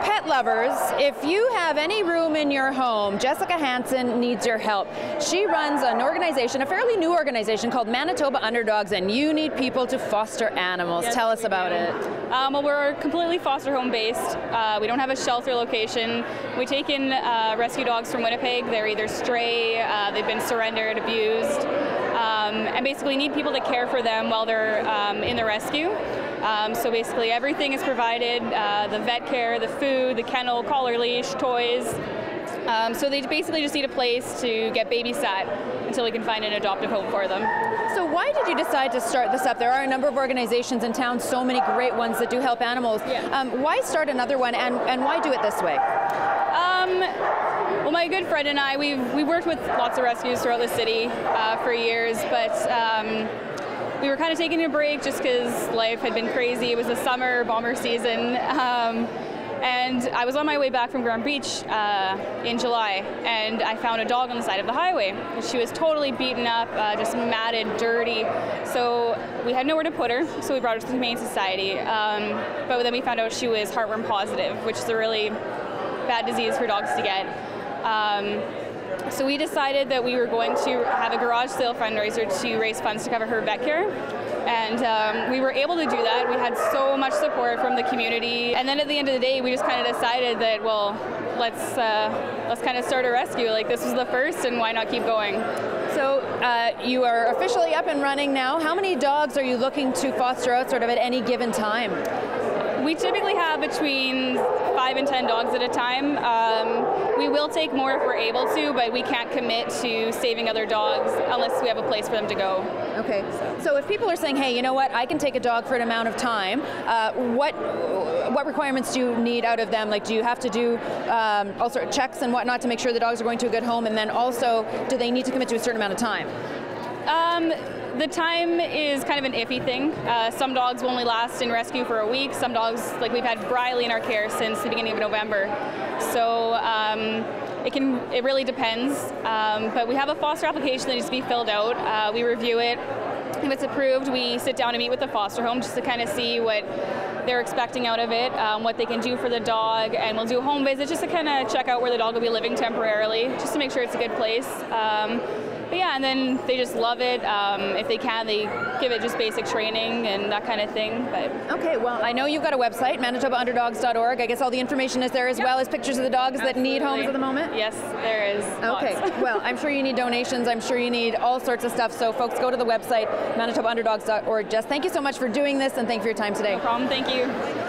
pet lovers, if you have any room in your home, Jessica Hansen needs your help. She runs an organization, a fairly new organization called Manitoba Underdogs, and you need people to foster animals. Yes, tell us about it. Well, we're completely foster home based. We don't have a shelter location. We take in rescue dogs from Winnipeg. They're either stray, they've been surrendered, abused, and basically need people to care for them while they're in the rescue. So basically everything is provided, the vet care, the food, the kennel, collar leash, toys. So they basically just need a place to get babysat until we can find an adoptive home for them. So why did you decide to start this up? There are a number of organizations in town, so many great ones that do help animals. Yeah. Why start another one, and why do it this way? Well, my good friend and I, we've worked with lots of rescues throughout the city for years, but we were kind of taking a break just because life had been crazy. It was the summer bomber season. And I was on my way back from Grand Beach in July, and I found a dog on the side of the highway. She was totally beaten up, just matted, dirty. So we had nowhere to put her, so we brought her to the Humane Society. But then we found out she was heartworm positive, which is a really bad disease for dogs to get. So we decided that we were going to have a garage sale fundraiser to raise funds to cover her vet care. And we were able to do that. We had so much support from the community. And then at the end of the day, we just kind of decided that, well, let's kind of start a rescue. Like, this was the first, and why not keep going? So you are officially up and running now. How many dogs are you looking to foster out sort of at any given time? We typically have between 5 and 10 dogs at a time. We will take more if we're able to, but we can't commit to saving other dogs unless we have a place for them to go. Okay, so if people are saying, hey, you know what, I can take a dog for an amount of time, what requirements do you need out of them? Like, do you have to do all sorts of checks and whatnot to make sure the dogs are going to a good home, and then also, do they need to commit to a certain amount of time? The time is kind of an iffy thing. Some dogs will only last in rescue for a week. Some dogs, like we've had Briley in our care since the beginning of November. So it really depends. But we have a foster application that needs to be filled out. We review it. If it's approved, we sit down and meet with the foster home just to kind of see what they're expecting out of it, what they can do for the dog, and we'll do a home visit just to kind of check out where the dog will be living temporarily, just to make sure it's a good place. But yeah, and then they just love it. If they can, they give it just basic training and that kind of thing. But okay, well, I know you've got a website, ManitobaUnderdogs.org. I guess all the information is there as well as pictures of the dogs that need homes at the moment? Yes, there is. Okay, well, I'm sure you need donations. I'm sure you need all sorts of stuff. So folks, go to the website, ManitobaUnderdog's.org. Jess, thank you so much for doing this, and thank you for your time today. No problem, thank you.